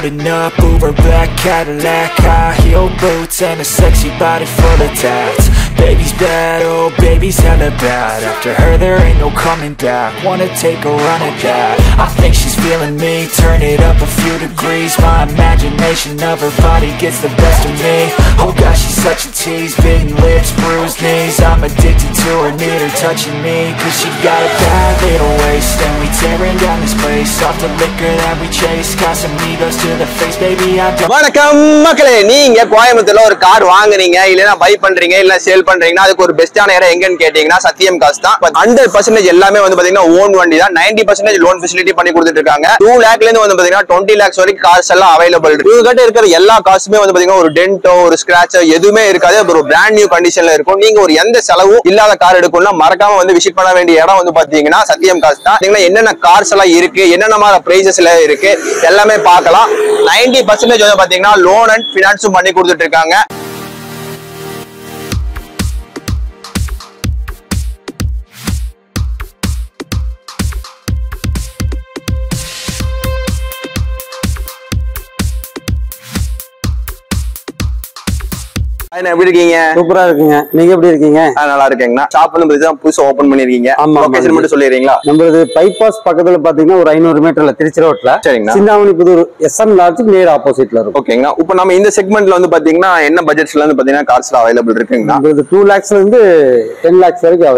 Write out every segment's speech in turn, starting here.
Rolling up, Uber black Cadillac, high heel boots and a sexy body full of tats. Baby's bad, oh baby's hella bad. After her there ain't no coming back. Wanna take a run at that. I think she's feeling me, turn it up a few degrees. My imagination of her body gets the best of me. Oh gosh, she's such a tease, bitten lips, bruised knees. I'm addicted to her, need her touching me. Cause she got a bad little waist, and we tearing down this place. Off the liquor that we chase, Casamigos to the face, baby I don't. வணக்கம் மக்களே, நீங்க கோயம்புத்தூர்ல ஒரு car வாங்குறீங்க இல்லனா by பண்றீங்க இல்ல sale பண்றீங்கன்னா அதுக்கு ஒரு பெஸ்டான இடம் எங்கன்னு கேட்டீங்கன்னா சத்தியம் காசு தான். 100% எல்லாமே வந்து பாத்தீங்கன்னா ஓன் வண்டி தான். 90% லோன் ஃபெசிலிட்டி பண்ணி கொடுத்துட்டு இருக்காங்க. 2 lakhல இருந்து வந்து பாத்தீங்கன்னா 20 lakhs வரைக்கும் கார்ஸ் எல்லாம் அவைலபிள் இருக்கு. இவங்ககிட்ட இருக்கிற எல்லா காசுமே வந்து பாத்தீங்கன்னா ஒரு டென்ட்டோ ஒரு ஸ்கிராச்சோ எதுவுமே இருக்காது. ஒரு பிராண்ட் நியூ கண்டிஷன்ல இருக்கும். நீங்க ஒரு எந்த செலவும் இல்லாத கார் எடுக்கணும்னா மறக்காம வந்து விசிட் பண்ண வேண்டிய இடம் வந்து பாத்தீங்கன்னா சத்தியம் காசு தான். என்னென்ன கார்ஸ் எல்லாம் இருக்கு, என்னென்ன மாதிரி பிரைசஸ்ல இருக்கு எல்லாமே பார்க்கலாம். 90% வந்து பாத்தீங்கன்னா லோன் அண்ட் பினான்ஸும் பண்ணி கொடுத்துட்டு இருக்காங்க. எப்படி இருக்கீங்க? சூப்பரா இருக்குங்க. நீங்க எப்படி இருக்கீங்க? நல்லா இருக்கேங்கண்ணா. ஷாப் வந்து புதுசா ஓபன் பண்ணிருக்கீங்க. லொகேஷன் மட்டும் சொல்லிடுறீங்களா? நம்மளது பைபாஸ் பக்கத்துல பாத்தீங்கன்னா ஒரு 500 மீட்டர்ல திருச்சி ரோட்ல. சரிங்களா. சிந்தாமணி புதூர் SM லாட்ஜுக்கு நேர் ஆப்போசிட்ல இருக்கும். ஓகேங்கண்ணா. இப்போ நம்ம இந்த செக்மெண்ட்ல வந்து பாத்தீங்கன்னா என்ன பட்ஜெட்ஸ்ல இருந்து பாத்தீங்கன்னா கார்ஸ்ல அவைலபிள் இருக்குங்கண்ணா? இது 2 lakhsல இருந்து 10 lakhs வரைக்கும்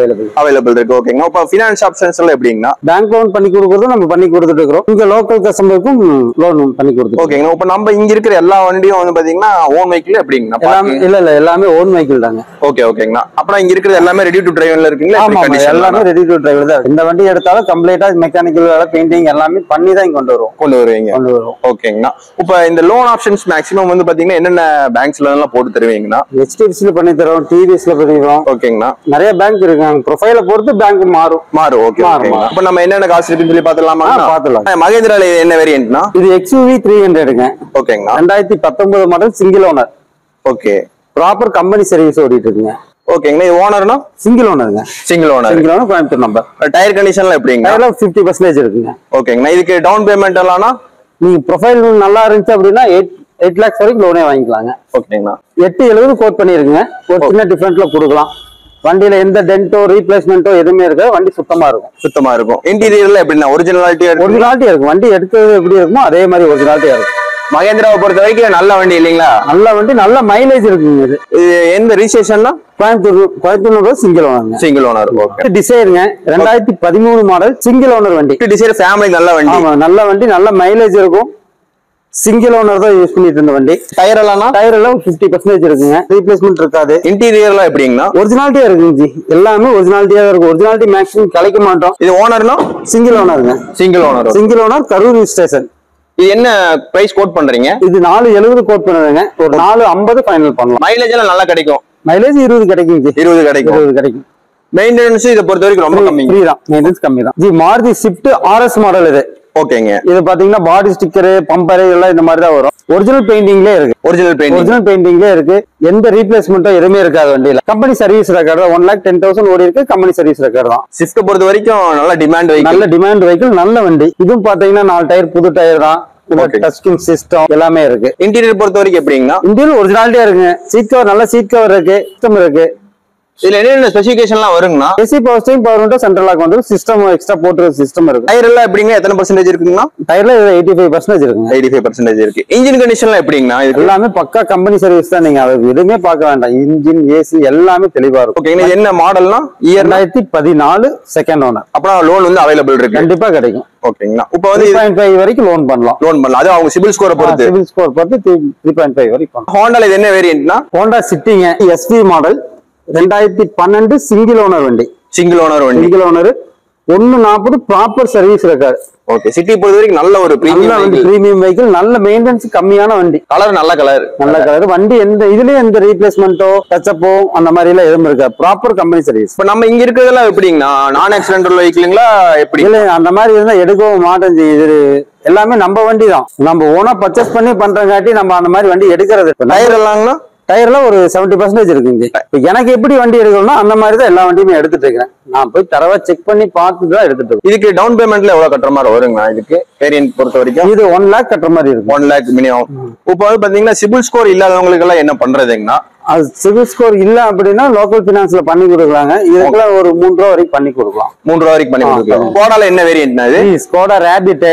அவைலபிள் இருக்கு. ஓகேங்கண்ணா. இப்போ ஃபினான்ஸ் ஆப்ஷன்ஸ் எல்லாம் எப்படிங்கண்ணா? பேங்க் லோன் பண்ணி கொடுக்கறது நம்ம பண்ணி கொடுத்துட்டு இருக்கோம். இங்க லோக்கல் கஸ்டமருக்கும் லோன் பண்ணி கொடுத்துருக்கோம். ஓகேங்கண்ணா. இப்போ நம்ம இங்க இருக்கிற எல்லா வண்டியும் வந்து பாத்தீங்கன்னா ஓன் வெஹிக்கிள் எப்படிங்கண்ணா? இல்ல எல்லாமே ஓன் வெஹிக்கிள் தாங்க. ஓகேங்கண்ணா. அப்புறம் இங்க இருக்கிறது எல்லாமே ரெடி டு டிரைவ்ல இருக்குங்களா? எல்லாமே ரெடி டு டிரைவ் தான். இந்த வண்டி எடுத்தாலும் கம்ப்ளீட்டா மெக்கானிக்கல் வேலை, பெயிண்டிங் எல்லாமே பண்ணி தான் கொண்டு வருவீங்க. ஓகேங்கண்ணா. இப்போ இந்த லோன் ஆப்ஷன்ஸ் மேக்ஸிமம் வந்து பாத்தீங்கன்னா என்னென்ன பேங்க்ஸ்ல எல்லாம் போட்டு தருவீங்கண்ணா? HDFC ல பண்ணி தரோம், TVS ல பண்ணி தரோம். ஓகேங்கண்ணா. நிறைய பேங்க் இருக்காங்க. ப்ரொஃபைல பொறுத்து பேங்க் மாறும். ஓகே. இப்போ நம்ம என்னென்ன காசு இருக்குன்னு சொல்லி பாத்துலாமா? பாத்துலாம். மகேந்திரால என்ன வேரியன்ட்னா? இது XUV 300ங்க. ஓகேங்கண்ணா. 2019 model single owner. Okay. Proper company service ஓடிட்டு இருக்குங்க. ஓகேங்கண்ணா. இது ஓனர்னா? சிங்கிள் ஓனருங்க. Single owner Coimbatore number. Tyre கண்டிஷன்ல எப்படிங்க? டயர்ல 50% இருக்குங்க. ஓகேங்கண்ணா. இதுக்கு டவுன் பேமெண்ட் எல்லாம்னா நீங்க ப்ரொஃபைல் நல்லா இருந்துச்சு அப்படின்னா 8 lakhs வரைக்கும் லோனே வாங்கிக்கலாங்க. ஓகேங்கண்ணா. 870 கோட் பண்ணிருக்குங்க. ஒரு சின்ன டிஃபரெண்ட்ல கொடுக்கலாம். வண்டியில எந்த டென்ட்டோ ரீப்ளேஸ்மெண்ட்டோ எதுவுமே இருக்காது. வண்டி சுத்தமா இருக்கும். இன்டீரியர்ல எப்படின்னா ஒரிஜினாலிட்டியா இருக்கும். வண்டி எடுத்தது எப்படி இருக்குமோ அதே மாதிரி ஒரிஜினாலிட்டியா இருக்கும். மகேந்திராவை பொறுத்த வரைக்கும் நல்ல வண்டி இல்லைங்களா? நல்ல வண்டி, நல்ல மைலேஜ் இருக்குங்க. இது எந்த ரிஜிஸ்ட்ரேஷன்னா? Coimbatore single owner. ஓகே. டிசைருங்க 2013 மாடல் சிங்கிள் ஓனர் வண்டி. டிசைர் ஃபேமிலி நல்ல வண்டி. ஆமா, நல்ல வண்டி, நல்ல மைலேஜ் இருக்கும். சிங்கிள் ஓனர் தான் யூஸ் பண்ணிட்டு இருந்த வண்டி. டயர் எல்லாம் 50% இருக்குங்க. ரீப்ளேஸ்மெண்ட் இருக்காது. இன்டீரியர்லாம் எப்படிங்கண்ணா? ஒரிஜினாலிட்டியா இருக்குங்க ஜி. எல்லாமே ஒரிஜினாலிட்டியா இருக்கும். ஒரிஜினாலிட்டி மேக்ஸிமம் கிடைக்க மாட்டோம். இது ஓனர்னா? சிங்கிள் ஓனருங்க. Single owner Karur station. இது என்ன பிரைஸ் கோட் பண்றீங்க? இது 470 கோட் பண்ணுங்க. ஒரு 450 ஃபைனல் பண்ணலாம். மைலேஜ் எல்லாம் நல்லா கிடைக்கும். மைலேஜ் 20 கிடைக்கும் ஜி. 20 கிடைக்கும். மெயின்டெனன்ஸ் இத பொறுத்த வரைக்கும் ரொம்ப கம்மி. ஃப்ரீ தான். மெயின்டெனன்ஸ் கம்மி தான் G. Maruti Swift RS model இது. ஓகேங்க. இது பாத்தீங்கன்னா பாடி ஸ்டிக்கர், பம்பர் எல்லாம் இந்த மாதிரி தான் வரும். ஒரிஜினல் பெயிண்டிங்லயே இருக்கு. ஒரிஜினல் பெயிண்டிங்லயே இருக்கு. எந்த ரீப்ளேஸ்மெண்ட்டும் எதுவுமே இருக்காது வண்டியில. கம்பெனி சர்வீஸ் ரெக்கார்டு 1,10,000 ஓடி இருக்கு. கம்பெனி சர்வீஸ் ரெக்கார்டு தான். ஸ்விஃப்ட் பொறுத்த வரைக்கும் நல்ல டிமாண்ட் வெஹிக்கிள், நல்ல வண்டி. இதுவும் பாத்தீங்கன்னா 4 டயர் புது டயர் தான். டச்ஸ்கிரீன் சிஸ்டம் எல்லாமே இருக்கு. இன்டீரியர் பொறுத்த வரைக்கும் எப்படிங்கண்ணா? இன்டீரியர் ஒரிஜினாலிட்டியா இருக்குங்க. சீட் கவர் நல்ல சீட் கவர் இருக்கு. சிஸ்டம் இருக்கு. இதுல என்னென்ன ஸ்பெசிஃபிகேஷன்லாம் வருங்கண்ணா? AC power steering, power window, central lock வந்து சிஸ்டம் எக்ஸ்ட்ரா போட்டு சிஸ்டம் இருக்கு. டயர் எல்லாம் எப்படிங்க? எத்தனை % இருக்குங்கண்ணா? டயர்ல 85% இருக்குங்க. 85% இருக்கு. இன்ஜின் கண்டிஷன்லாம் எப்படிங்கண்ணா? எல்லாமே பக்கா கம்பெனி சர்வீஸ் தான். நீங்க அது எதுவுமே பார்க்க வேண்டாம். இன்ஜின், AC எல்லாமே தெளிவா இருக்கும். ஓகே. என்ன மாடல்னா? 2014 செகண்ட் ஓனர். அப்புறம் லோன் வந்து அவைலபிள் இருக்கு. கண்டிப்பா கிடைக்கும். ஓகேங்கண்ணா. இப்போ வந்து 3.5 வரைக்கும் லோன் பண்ணலாம். அது அவங்க சிபில் ஸ்கோரை பொறுத்து. 3.5 வரைக்கும். ஹோண்டால இது என்ன வேரியன்ட்னா? ஹோண்டா சிட்டிங்க SV மாடல் 2012 சிங்கிள் ஓனர் வண்டி. Single owner 140 proper service record. Okay. City பொறுத்த வரைக்கும் நல்ல ஒரு பிரீமியம் வெஹிக்கிள். நல்ல மெயின்டெனன்ஸ் கம்மியான வண்டி. நல்ல கலர் வண்டி. இதுலயும் எந்த ரீப்ளேஸ்மெண்ட்டோ டச்சப்போ அந்த மாதிரி எல்லாம் எதுவும் இருக்காது. Proper company service. இப்ப நம்ம இங்க இருக்கிறதெல்லாம் எப்படிங்கண்ணா? நான் ஆக்சிடென்டல் வெஹிக்கிள்ங்களா? எப்படி இல்ல அந்த மாதிரி இருந்தா எடுக்கவும் மாட்டேன். இது எல்லாமே நம்ம வண்டி தான். நம்ம ஓனா பர்ச்சேஸ் பண்ணி பண்றங்காட்டி நம்ம அந்த மாதிரி வண்டி எடுக்கிறது. டயர் எல்லாம்னா டயர்ல ஒரு 70% இருக்குங்க. இப்ப எனக்கு எப்படி வண்டி எடுக்கணும்னா அந்த மாதிரி தான் எல்லா வண்டியுமே எடுத்துட்டு இருக்கேன். நான் போய் தரவா செக் பண்ணி பார்த்து தான் எடுத்துட்டு இருக்கேன். இதுக்கு டவுன் பேமெண்ட்ல எவ்வளவு கட்டுற மாதிரி வருங்க? இதுக்கு வேரியன்ட் பொறுத்த வரைக்கும் இது 1 lakh கட்டுற மாதிரி இருக்கும். 1 lakh மினிமம். இப்போ வந்து பாத்தீங்கன்னா சிபில் ஸ்கோர் இல்லாதவங்களுக்கு எல்லாம் என்ன பண்றதுங்கன்னா, அது சிவில் ஸ்கோர் இல்ல அப்படின்னா லோக்கல் பினான்ஸ்ல பண்ணி கொடுக்குறாங்க. இதுக்கெல்லாம் ஒரு 3 ரூபா வரைக்கும் பண்ணி கொடுக்கலாம். 3 ரூபா வரைக்கும் பண்ணி கொடுக்கலாம். ஸ்கோடால என்ன வேரியன்ட்னா இது? Skoda Rapid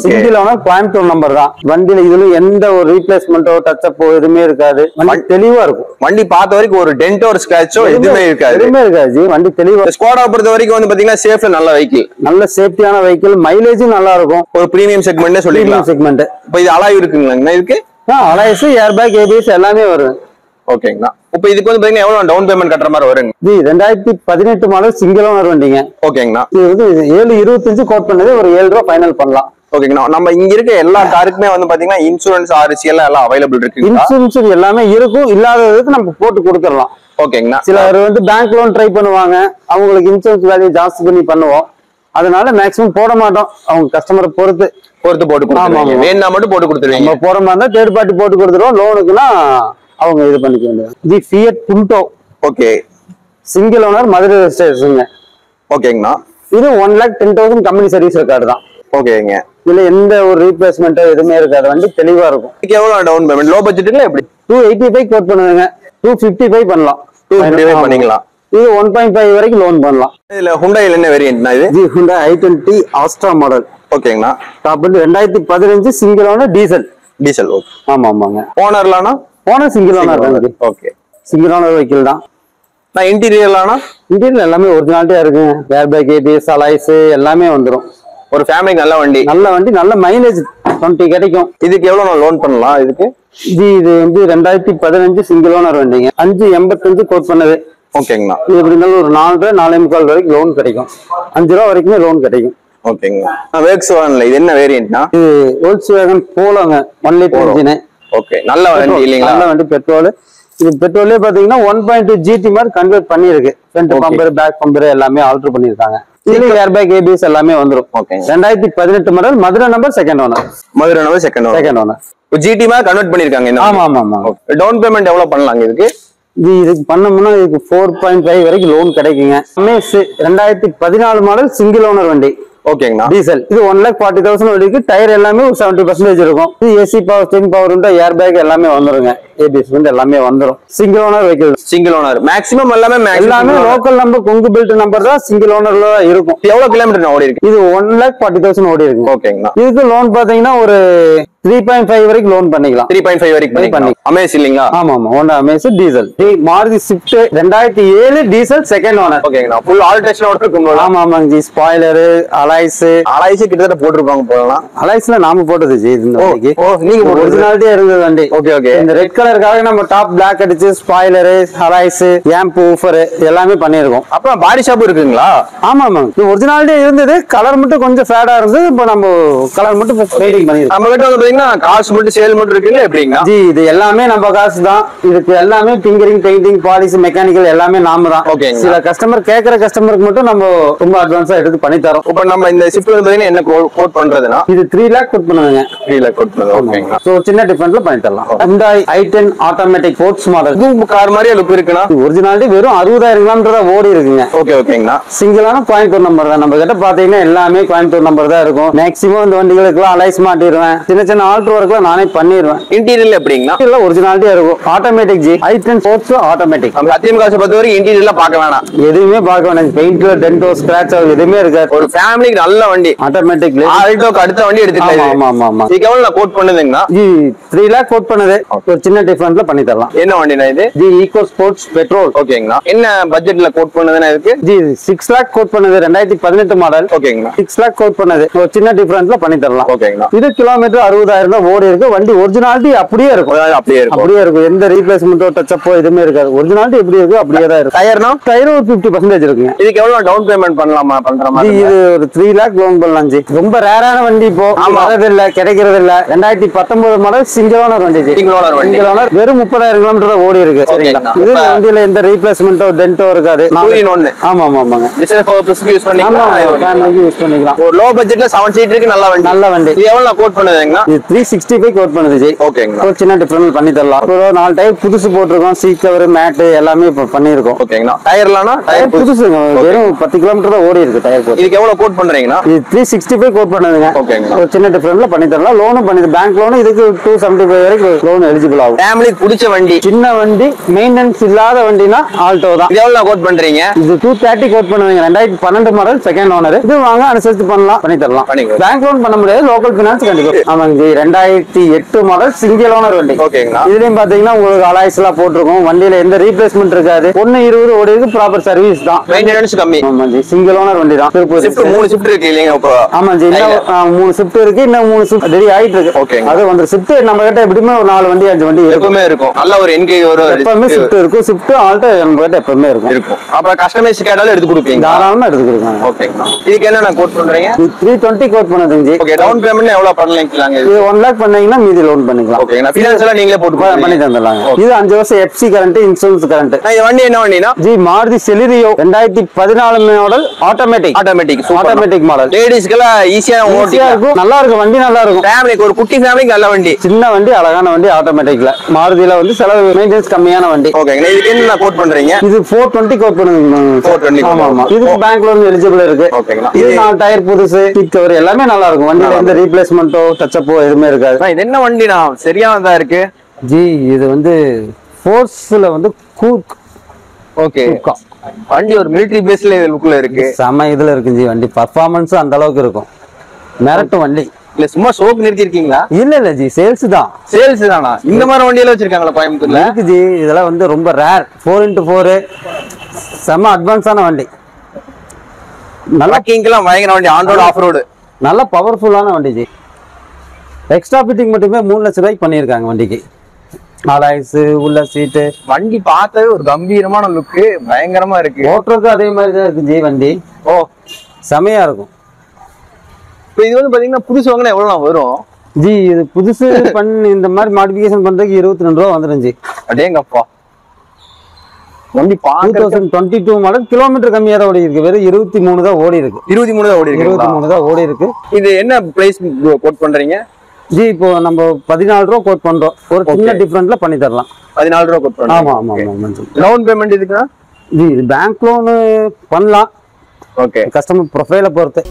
single owner Coimbatore number தான். வண்டியில இதுல எந்த ஒரு ரீப்ளேஸ்மெண்டோ டச்சப்போ எதுவுமே இருக்காது. வண்டி தெளிவா இருக்கும். வண்டி பார்த்த வரைக்கும் ஒரு டென்ட் ஒரு ஸ்கிராச்சோ எதுவுமே இருக்காது. எதுவுமே இருக்காது. வண்டி தெளிவா. ஸ்கோடா பொறுத்த வரைக்கும் வந்து பாத்தீங்கன்னா சேஃப்ல நல்ல வெஹிக்கிள், நல்ல சேஃப்டியான வெஹிக்கிள், மைலேஜும் நல்லா இருக்கும். ஒரு பிரீமியம் செக்மெண்ட்னே சொல்லிக்கலாம். செக்மெண்ட். இப்போ இது அலாய் இருக்குங்களா இதுக்கு? அலாய்ஸ், ஏர் பேக், ஏபிஎஸ் எல்லாமே வரும். ஓகேங்களா. இப்போ இதுக்கு வந்து பாத்தீங்கன்னா எவ்வளவு டவுன் பேமெண்ட் கட்டுற மாதிரி வருங்க? இது 2018 மாடல் சிங்கிள் ஓனர் வண்டிங்க. ஓகேங்களா. இது வந்து 725 கோட் பண்ணது, ஒரு 7 ரூபா ஃபைனல் பண்ணலாம். ஓகேங்களா. நம்ம இங்க இருக்க எல்லா காருக்குமே வந்து பாத்தீங்கன்னா இன்சூரன்ஸ், ஆர்சி எல்லாம் அவைலபிள் இருக்கு. இன்சூரன்ஸ் எல்லாமே இருக்கும். இல்லாததுக்கு நம்ம போட்டு கொடுத்துடலாம். ஓகேங்களா. சிலர் வந்து பேங்க் லோன் ட்ரை பண்ணுவாங்க, அவங்களுக்கு இன்சூரன்ஸ் வேல்யூ ஜாஸ்தி பண்ணி பண்ணுவோம். அதனால மேக்ஸிமம் போட மாட்டோம். அவங்க கஸ்டமரை பொறுத்து போட்டு கொடுத்துருவாங்க. வேணா மட்டும் போட்டு கொடுத்துருவீங்க. நம்ம போற மாதிரி இருந்தா தேர்ட் பார்ட்டி போட்டு கொடுத்துருவோம். லோனுக்குன்னா அவங்க இது பண்ணிக்க வேண்டியது. இது Fiat புண்டோ. Okay. Single owner, Madurai registration. ஓகேங்கண்ணா. இது 1,10,000 கம்பெனி சர்வீஸ் ரெக்கார்டு தான். ஓகேங்க. இதுல எந்த ஒரு ரீப்ளேஸ்மெண்ட்டோ எதுவுமே இருக்காது. வண்டி தெளிவா இருக்கும். இதுக்கு எவ்வளவு டவுன் பேமெண்ட்? லோ பட்ஜெட்ல எப்படி? 285 கோட் பண்ணுவாங்க. 255 பண்ணலாம். 255 பண்ணிக்கலாம். இது 1.5 வரைக்கும் லோன் பண்ணலாம். இதுல ஹுண்டாயில என்ன வேரியன்ட்னா இது? ஹுண்டா i20 ஆஸ்ட்ரா மாடல். ஓகேங்கண்ணா. டாப் வந்து 2015 single owner diesel. Diesel. Okay. ஆமாங்க. ஓனர்லானா? ஓனர் சிங்கிள் ஓனர் தான். ஓகே. சிங்கிள் ஓனர் வெஹிக்கிள் தான். நான் இன்டீரியர்லானா? இன்டீரியர் எல்லாமே ஒரிஜினாலிட்டியா இருக்குங்க. ஏர் பேக், ஏபிஎஸ், அலாய்ஸ் எல்லாமே வந்துடும். ஒரு ஃபேமிலிக்கு நல்ல வண்டி. நல்ல வண்டி, நல்ல மைலேஜ் 20 கிடைக்கும். இதுக்கு எவ்வளவு நான் லோன் பண்ணலாம்? இதுக்கு இது வந்து 2015 சிங்கிள் ஓனர் வண்டிங்க. 585 கோட் பண்ணது. ஓகேங்கண்ணா. இது எப்படி இருந்தாலும் ஒரு 4.5 வரைக்கும் லோன் கிடைக்கும். 5 ரூபா வரைக்குமே லோன் கிடைக்கும். ஓகேங்க. வேக்ஸ் வாகன்ல இது என்ன வேரியன்ட்னா? இது வோல்க்ஸ்வேகன் போலோங்க. 1 litre engine. ஓகே. நல்ல வண்டி இல்லீங்களா? நல்ல வண்டி. பெட்ரோல். இது பெட்ரோலே பாத்தீங்கன்னா 1.2 GT மாதிரி கன்வெர்ட் பண்ணிருக்கு. ஃப்ரண்ட் பம்பர், பேக் பம்பர் எல்லாமே ஆல்டர் பண்ணிருக்காங்க. இதுல ஏர் பேக், ஏபிஎஸ் எல்லாமே வந்துரும். Okay. 2018 model, Madurai number, second owner. Madurai number, second owner. GT மாதிரி கன்வெர்ட் பண்ணிருக்காங்க. ஆமா ஆமா ஆமா. டவுன் பேமெண்ட் எவ்வளவு பண்ணலாங்க இதுக்கு? இதுக்கு பண்ணோம்னா இதுக்கு 4.5 வரைக்கும் லோன் கிடைக்குங்க. 2014 மாடல் சிங்கிள் ஓனர் வண்டி. ஓகேங்கண்ணா. டீசல். இது 1,40,000 வரைக்கும். டயர் எல்லாமே ஒரு 70% இருக்கும். இது ஏசி பவர், ஸ்டீரிங் பவர் உண்டு, ஏர் பேக் எல்லாமே வந்துருங்க. ஏபிஎஸ் வந்து எல்லாமே வந்துரும். Single owner vehicle. Single owner. Maximum எல்லாமே local number, Kongu belt number தான் சிங்கிள் ஓனர்ல இருக்கும். எவ்வளவு கிலோமீட்டர் ஓடி இருக்கு? இது 1,40,000 ஓடி இருக்கு. ஓகேங்கண்ணா. இதுக்கு லோன் பாத்தீங்கன்னா ஒரு 3.5 வரைக்கும் லோன் பண்ணிக்கலாம். 3.5 வரைக்கும் பண்ணிக்கலாம். அமேஸ் இல்லீங்களா? ஆமா ஆமா. Honda Amaze diesel. Maruti Swift 2007 diesel, second owner. ஓகேங்கண்ணா. ஃபுல் ஆல்ட்ரேஷனோட இருக்கும். ஆமா ஆமாங்க ஜி. ஸ்பாய்லர், அலாய்ஸ் கிட்டத்தட்ட போட்டுருப்பாங்க போலாம். அலாய்ஸ்ல நாம போட்டது ஜி. நீங்க ஒரிஜினாலிட்டியா இருந்தது வண்டி. Okay okay. இந்த ரெட் கலருக்காக நம்ம டாப் பிளாக் அடிச்சு ஸ்பாய்லர், அலாய்ஸ், ஆம்ப், ஊஃபர் எல்லாமே பண்ணிருக்கோம். அப்புறம் பாடி ஷாப் இருக்குங்களா? ஆமா ஆமா. ஒரிஜினாலிட்டியா இருந்தது. கலர் மட்டும் கொஞ்சம் ஃபேடா இருந்தது. இப்போ நம்ம கலர் மட்டும் பெயிண்டிங் பண்ணிருக்கோம். நம்ம கிட்ட வந்து பாத்தீங்கன்னா காசு மட்டும் சேல் மட்டும் இருக்குங்க. எப்படிங்களா ஜி? இது எல்லாமே நம்ம காசு தான். இதுக்கு எல்லாமே டிங்கரிங், பெயிண்டிங், பாலிஷ், மெக்கானிக்கல் எல்லாமே நாம தான். ஓகே. சில கஸ்டமர் கேக்குற கஸ்டமருக்கு மட்டும் நம்ம ரொம்ப அட்வான்ஸா எடுத்து பண்ணி தரோம். இப்ப நம்ம இந்த ஷிப்ல வந்து என்ன கோட் பண்றதுன்னா இது 3 lakh கோட் பண்ணுவாங்க. 3 lakh கோட் பண்ணுங்க. ஓகேங்களா. சோ சின்ன டிஃபரன்ஸ்ல பண்ணி தரலாம். Hyundai i10 automatic sports model. இது கார் மாதிரியே லுக் இருக்குனா? ஒரிஜினாலிட்டி வெறும் 60,000 கிலோமீட்டர் தான் ஓடி இருக்குங்க. ஓகே ஓகேங்களா. சிங்கிளான கோயம்புத்தூர் நம்பர் தான். நம்ம கிட்ட பாத்தீங்கன்னா எல்லாமே கோயம்புத்தூர் நம்பர் தான் இருக்கும். மேக்ஸிமம் இந்த வண்டிகளுக்கு அலைஸ் மாட்டிடுவேன். சின்ன சின்ன ஆல்டர் ஒர்க்லாம் நானே பண்ணிடுவேன். இன்டீரியர்ல எப்படிங்களா? இல்ல ஒரிஜினாலிட்டியா இருக்கும். Automatic G. i10 sports automatic. நம்ம சத்தியம் காசை பொறுத்த வரைக்கும் இன்டீரியர்ல பார்க்க வேணாம். எதுவுமே பார்க்க வேணாம். பெயிண்ட்ல டென்டோ, ஸ்கிராட்ச் எதுவுமே இருக்காது. ஒரு ஃபேமிலிக்கு நல்ல வண்டி. ஆட்டோமேட்டிக். ஆல்டோக்கு அடுத்த வண்டி எடுத்துக்கலாம். ஆமா ஆமா ஆமா. இதுக்கு எவ்வளவு நான் கோட் பண்ணுதுங்கண்ணா? ஜி 3 lakh கோட் பண்ணது. ஒரு சின்ன டிஃபரன்ஸ்ல பண்ணி தரலாம். என்ன வண்டினா இது? Ji eco sports petrol. ஓகேங்களா. என்ன பட்ஜெட்ல கோட் பண்ணதுன்னா இதுக்கு? ஜி 6 lakh கோட் பண்ணது. 2018 மாடல். ஓகேங்களா. 6 lakh கோட் பண்ணது. ஒரு சின்ன டிஃபரன்ஸ்ல பண்ணி தரலாம். ஓகேங்களா. இது கிலோமீட்டர் 60,000 தான் ஓடி இருக்கு. வண்டி ஒரிஜினாலிட்டி அப்படியே இருக்கும். அப்படியே இருக்கும். எந்த ரீப்ளேஸ்மெண்டோ டச்சப்போ எதுவுமே இருக்காது. ஒரிஜினாலிட்டி எப்படி இருக்கு அப்படியே தான் இருக்கும். டயர்னா? டயர் ஒரு 50% இருக்குங்க. இதுக்கு எவ்வளவு டவுன் பேமெண்ட் பண்ணலாமா? பண்ற மாதிரி இது ஒரு 3 lakh லோன் பண்ணலாம் ஜி. ரொம்ப ரேரான வண்டி இப்போ வரது இல்ல, கிடைக்கிறது இல்ல. 2019 மாடல் சிங்கிள் ஓனர் வண்டி ஜி. சிங்கிள் ஓனர் வெறும் 30,000 கிலோமீட்டர் தான் ஓடி இருக்கு. சரிங்களா. இது வண்டியில எந்த ரீப்ளேஸ்மெண்டோ டென்ட்டோ இருக்காது. ஆமா ஆமாங்க. யூஸ் பண்ணிக்கலாம். ஒரு லோ பட்ஜெட்ல 7 சீட் இருக்கு. நல்ல வண்டி. இது எவ்வளவு கோட் பண்ணுதுங்கனா? இது 365 கோட் பண்ணுது ஜி. ஓகேங்களா. ஒரு சின்ன டிஃபரன்ஸ் பண்ணி தரலாம். ஒரு 4 டயர் புதுசு போட்டிருக்கோம், சீட் கவர் மேட் எல்லாமே இப்ப பண்ணிருக்கோம். ஓகேங்களா. டயர்லானா டயர் புதுசுங்க, வெறும் 10 கிலோமீட்டர் தான் ஓடி இருக்கு டயர். இதுக்கு எவ்வளவு கோட் பண்றீங்கன்னா? இது 365 கோட் பண்ணுதுங்க. ஓகேங்களா. ஒரு சின்ன டிஃபரன்ஸ்ல பண்ணி தரலாம். லோனும் பண்ணி பேங்க் லோன் இதுக்கு 275 வரைக்கும் லோன் எலிஜிபிள் ஆகும். ஃபேமிலிக்கு பிடிச்ச வண்டி, சின்ன வண்டி, மெயின்டெனன்ஸ் இல்லாத வண்டினா ஆல்டோ தான். இது எவ்வளவு கோட் பண்றீங்க? இது 230 கோட் பண்ணுவீங்க. 2012 மாடல், செகண்ட் ஓனர். இது வாங்க அனுசரிச்சு பண்ணலாம், பண்ணி தரலாம். பேங்க் லோன் பண்ண முடியாது, லோக்கல் பினான்ஸ் கண்டிப்பா. ஆமாங்க, 2008 மாடல் சிங்கிள் ஓனர் வண்டி. ஓகேங்களா. இதுலயும் பாத்தீங்கன்னா உங்களுக்கு அலாய்ஸ் எல்லாம் போட்டிருக்கும். வண்டியில எந்த ரீப்ளேஸ்மெண்ட் இருக்காது. 120 ஓடி இருக்கு, ப்ராப்பர் சர்வீஸ் தான், மெயின்டெனன்ஸ் கம்மி. ஆமாஜி, சிங்கிள் ஓனர் வண்டி தான். திருப்பூர் 3 ஷிஃப்ட் இருக்கு இல்லைங்க இப்போ? ஆமாஜி, இன்னும் 3 ஷிஃப்ட் இருக்கு, இன்னும் 3 ஷிஃப்ட் ரெடி ஆயிட்டு இருக்கு. ஓகே, அது வந்து ஷிஃப்ட் நம்ம கிட்ட எப்படியுமே ஒரு 4 வண்டி 5 வண்டி எப்பவுமே இருக்கும். நல்ல ஒரு என்கேஜ் வரும். எப்பவுமே ஷிஃப்ட் இருக்கும், ஷிஃப்ட் ஆல்டோ நம்ம கிட்ட எப்பவுமே இருக்கும். அப்ப கஸ்டமைஸ் கேட்டாலும் எடுத்து கொடுப்பீங்க? தாராளமா எடுத்து கொடுங்க. ஓகேங்களா. இதுக்கு என்ன கோட் பண்றீங்க? 320 கோட் பண்ணுதுங்க. ஓகே, டவுன் பேமெண்ட் எவ்வளவு பண்ணலாங்க? இது 1 லாக் பண்ணீங்கன்னா மீதி லோன் பண்ணிக்கலாம். ஓகேங்களா. ஃபைனான்ஸ் எல்லாம் நீங்களே போட்டு பண்ணி தந்துடலாம். இது 5 வருஷம் எஃப்சி கரண்ட், இன்சூரன்ஸ் கரண்ட். இந்த வண்டி என்ன வண்டினா? ஜி Maruti Celerio 2014 model, automatic model. லேடிஸ்க்குலாம் ஈஸியா இருக்கும், நல்லா இருக்கும் வண்டி, நல்லா இருக்கும். ஃபேமிலிக்கு, ஒரு குட்டி ஃபேமிலிக்கு நல்ல வண்டி, சின்ன வண்டி, அழகான வண்டி. ஆட்டோமேட்டிக்ல மாருதியில வந்து செலவு மெயின்டெனன்ஸ் கம்மியான வண்டி. ஓகேங்களா. இதுக்கு என்ன கோட் பண்றீங்க? இது 420 கோட் பண்ணுங்க. 420. ஆமா ஆமா. இதுக்கு பேங்க் லோன் எலிஜிபிள் இருக்கு. ஓகேங்களா. இது 4 டயர் புதுசு, சீட் கவர் எல்லாமே நல்லா இருக்கும். வண்டியில எந்த ரீப்ளேஸ்மென்ட்டோ டச்சப்போ எதுவுமே இருக்காது. இது என்ன வண்டினா? சரியானதா இருக்கு ஜி. இது வந்து ஃபோர்ஸ்ல வந்து கூக். ஓகே, வண்டி ஒரு மிலிட்டரி பேஸ்ல லுக்ல இருக்கு. செம இதுல இருக்கு ஜி. வண்டி பர்ஃபார்மன்ஸ் அந்த அளவுக்கு இருக்கும். மிரட்டு வண்டி இல்ல, சும்மா ஷோக்கு நிறுத்தி இருக்கீங்களா? இல்ல ஜி, சேல்ஸ் தான். சேல்ஸ் தானா? இந்த மாதிரி வண்டி எல்லாம் வச்சிருக்காங்களா கோயம்புத்தூர்ல? இருக்கு ஜி. இதெல்லாம் வந்து ரொம்ப ரேர். 4x4 செம அட்வான்ஸான வண்டி. நல்லா கிங்லாம் பயங்கர வண்டி. ஆன் ரோட், ஆஃப் ரோடு, நல்ல பவர்ஃபுல்லான வண்டி ஜி. எக்ஸ்ட்ரா ஃபிட்டிங் மட்டுமே 3 லட்சம் ரூபாய்க்கு பண்ணியிருக்காங்க வண்டிக்கு. அலாய்ஸ், உள்ள சீட்டு. வண்டி பார்த்தவே ஒரு கம்பீரமான லுக்கு, பயங்கரமா இருக்கு. ஓட்டுறதுக்கு அதே மாதிரி தான் இருக்கு ஜி வண்டி. ஓ, செமையா இருக்கும். இப்போ இது வந்து பாத்தீங்கன்னா புதுசு வாங்கினா எவ்வளவு வரும் ஜி? இது புதுசு பண்ணி இந்த மாதிரி மாடிஃபிகேஷன் பண்றதுக்கு 22 ரூபா வந்துடும் ஜி. அடேங்கப்பா. வண்டி 2022 மாடல், கிலோமீட்டர் கம்மியா தான் ஓடி இருக்கு. வெறும் 23 தான் ஓடி இருக்கு. 23 தான் ஓடி இருக்கு. 23 தான் ஓடி இருக்கு. இது என்ன பிரைஸ் கோட் பண்றீங்க? ஜி இப்போ நம்ம 14 ரூபா கோட் பண்றோம். ஒரு சின்ன டிஃபரன்ட்ல பண்ணி தரலாம். 14 ரூபா கோட் பண்றோம். ஆமா ஆமா ஆமா. லோன் பேமெண்ட் இதுக்குனா? ஜி இது பேங்க் லோன் பண்ணலாம். ஓகே, கஸ்டமர் ப்ரொஃபைலை பொறுத்து.